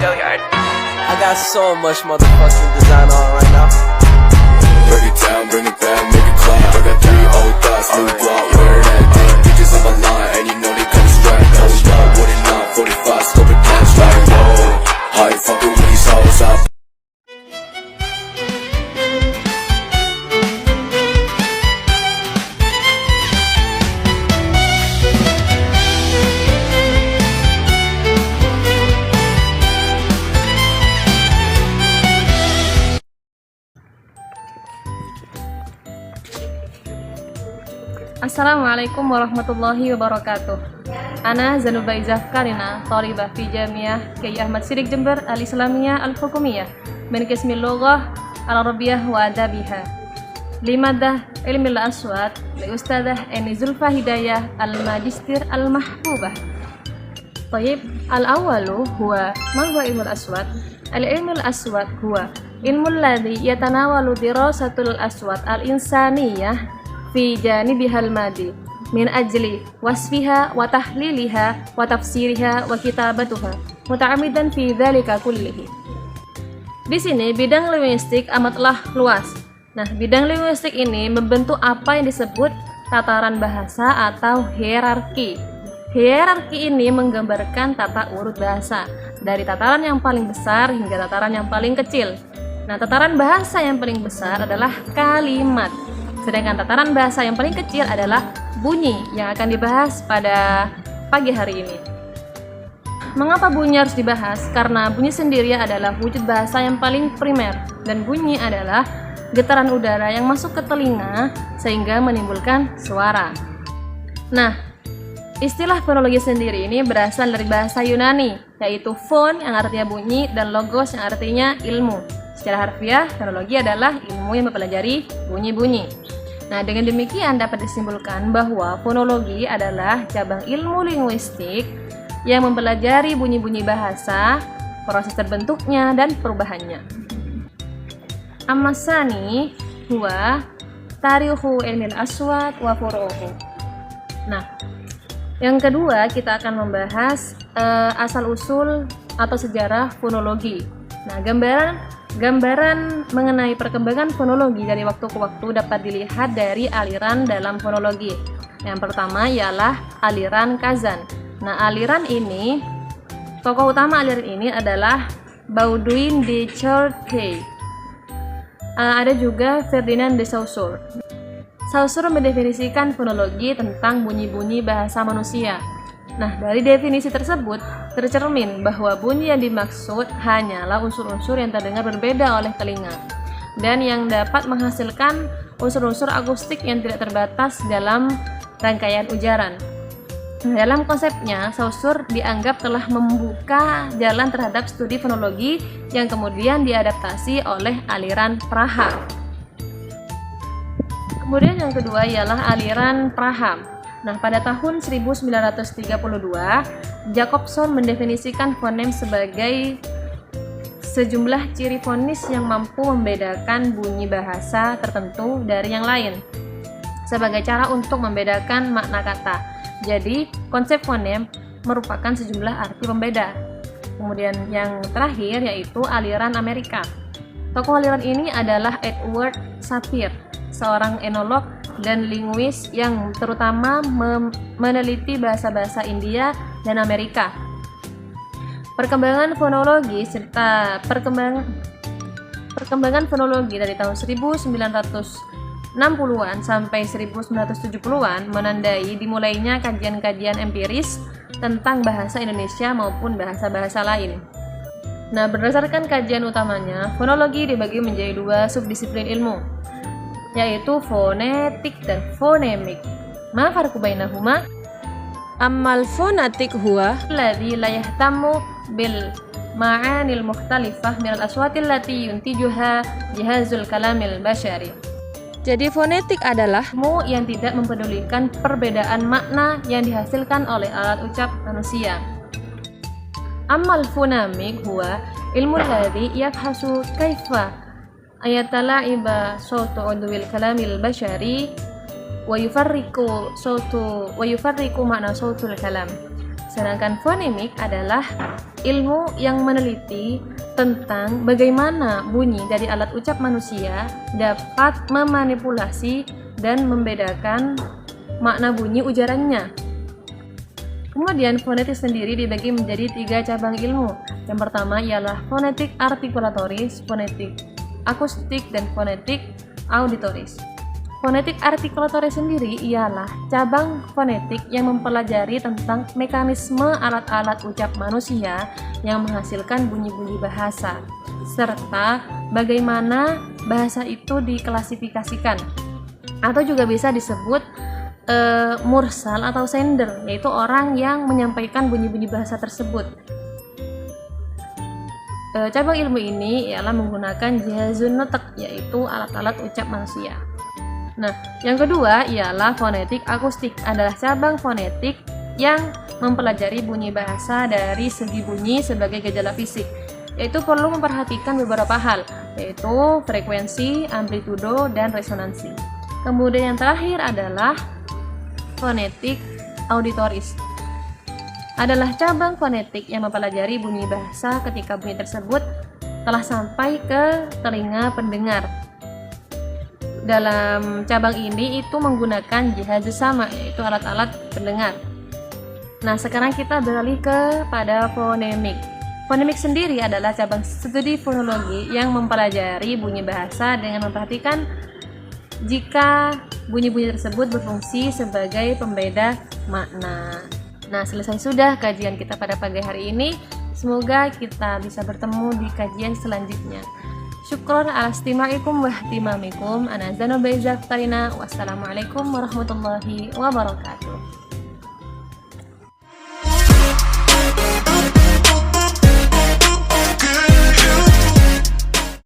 I got so much motherfucking design on right now. Break it down, bring it back, make it clap. I got 3 old thoughts, new block, where that day. Bitches on my line, and you know they come straight. Hold up, what it not, 45, scope it cash like whoa. How you fucking with these hoes up? Assalamualaikum warahmatullahi wabarakatuh. Ana Zanuba Izafkarina, Thalibah fi Jamiah Kiai Ahmad Siddiq Jember Al-Islamiyah Al-Hukumiyah min Qismil Lughah Al-Arabiyyah wa Adabiha. Limadah Ilmil Aswat li Ustadzah Eni Zulfa Hidayah Al-Majistir Al-Mahbubah. Tayyib, al-awwalu huwa ma huwa ilmul aswat? Al-ilmul aswat huwa ilmul ladzi yatanawalu dirasatul aswat al-insaniyah fi janibihal madi min ajli wasfiha wa tahliliha wa tafsiriha wa kitabatuha muta'ammidan fi dzalika kullihi. Di sini bidang linguistik amatlah luas. Nah, bidang linguistik ini membentuk apa yang disebut tataran bahasa atau hierarki. Hierarki ini menggambarkan tata urut bahasa dari tataran yang paling besar hingga tataran yang paling kecil. Nah, tataran bahasa yang paling besar adalah kalimat. Sedangkan tataran bahasa yang paling kecil adalah bunyi yang akan dibahas pada pagi hari ini. Mengapa bunyi harus dibahas? Karena bunyi sendiri adalah wujud bahasa yang paling primer, dan bunyi adalah getaran udara yang masuk ke telinga sehingga menimbulkan suara. Nah, istilah fonologi sendiri ini berasal dari bahasa Yunani, yaitu fon yang artinya bunyi dan logos yang artinya ilmu. Secara harfiah, fonologi adalah ilmu yang mempelajari bunyi-bunyi. Nah, dengan demikian dapat disimpulkan bahwa fonologi adalah cabang ilmu linguistik yang mempelajari bunyi-bunyi bahasa, proses terbentuknya, dan perubahannya. Ammasani huwa tarikhu ilmil aswat wa furu'uhu. Nah, yang kedua kita akan membahas asal-usul atau sejarah fonologi. Nah, gambaran mengenai perkembangan fonologi dari waktu ke waktu dapat dilihat dari aliran dalam fonologi. Yang pertama ialah aliran Kazan. Nah, aliran ini, tokoh utama aliran ini adalah Baudouin de Chartres. Ada juga Ferdinand de Saussure. Saussure mendefinisikan fonologi tentang bunyi-bunyi bahasa manusia. Nah, dari definisi tersebut tercermin bahwa bunyi yang dimaksud hanyalah unsur-unsur yang terdengar berbeda oleh telinga dan yang dapat menghasilkan unsur-unsur akustik yang tidak terbatas dalam rangkaian ujaran. Nah, dalam konsepnya, Saussure dianggap telah membuka jalan terhadap studi fonologi yang kemudian diadaptasi oleh aliran Praha. Kemudian yang kedua ialah aliran Praha. Nah, pada tahun 1932, Jacobson mendefinisikan fonem sebagai sejumlah ciri fonis yang mampu membedakan bunyi bahasa tertentu dari yang lain, sebagai cara untuk membedakan makna kata. Jadi, konsep fonem merupakan sejumlah arti pembeda. Kemudian yang terakhir yaitu aliran Amerika. Tokoh aliran ini adalah Edward Sapir, seorang enolog dan linguis yang terutama meneliti bahasa-bahasa India dan Amerika. Perkembangan fonologi serta perkembangan fonologi dari tahun 1960-an sampai 1970-an menandai dimulainya kajian-kajian empiris tentang bahasa Indonesia maupun bahasa-bahasa lain. Nah, berdasarkan kajian utamanya, fonologi dibagi menjadi 2 subdisiplin ilmu, yaitu fonetik dan fonemik. Ma farqu bainahuma? Ammal fonetik huwa alladhi la yahtammu bil ma'anil mukhtalifah minal aswatil lati yuntijuha jihazul kalamil basyari. Jadi fonetik adalah ilmu yang tidak mempedulikan perbedaan makna yang dihasilkan oleh alat ucap manusia. Ammal fonemik huwa ilmu alladhi yabhasu kaifa ayatala'iba sautu udwil kalamil basyari wa yufarriqu makna sautul kalam. Sedangkan fonemik adalah ilmu yang meneliti tentang bagaimana bunyi dari alat ucap manusia dapat memanipulasi dan membedakan makna bunyi ujarannya. Kemudian fonetik sendiri dibagi menjadi 3 cabang ilmu. Yang pertama ialah fonetik artikulatoris, fonetik akustik, dan fonetik auditoris. Fonetik artikulatoris sendiri ialah cabang fonetik yang mempelajari tentang mekanisme alat-alat ucap manusia yang menghasilkan bunyi-bunyi bahasa, serta bagaimana bahasa itu diklasifikasikan, atau juga bisa disebut mursal atau sender, yaitu orang yang menyampaikan bunyi-bunyi bahasa tersebut. Cabang ilmu ini ialah menggunakan jihazun nutq, yaitu alat-alat ucap manusia. Nah, yang kedua ialah fonetik akustik, adalah cabang fonetik yang mempelajari bunyi bahasa dari segi bunyi sebagai gejala fisik, yaitu perlu memperhatikan beberapa hal, yaitu frekuensi, amplitudo, dan resonansi. Kemudian yang terakhir adalah fonetik auditoris, adalah cabang fonetik yang mempelajari bunyi bahasa ketika bunyi tersebut telah sampai ke telinga pendengar. Dalam cabang ini itu menggunakan jihaz sama, yaitu alat-alat pendengar. Nah, sekarang kita beralih kepada fonemik. Fonemik sendiri adalah cabang studi fonologi yang mempelajari bunyi bahasa dengan memperhatikan jika bunyi-bunyi tersebut berfungsi sebagai pembeda makna. Nah, selesai sudah kajian kita pada pagi hari ini. Semoga kita bisa bertemu di kajian selanjutnya. Syukron ala istima'ikum wa ihtimamikum. Ana Zanul Baizah Tarina. Wassalamualaikum warahmatullahi wabarakatuh.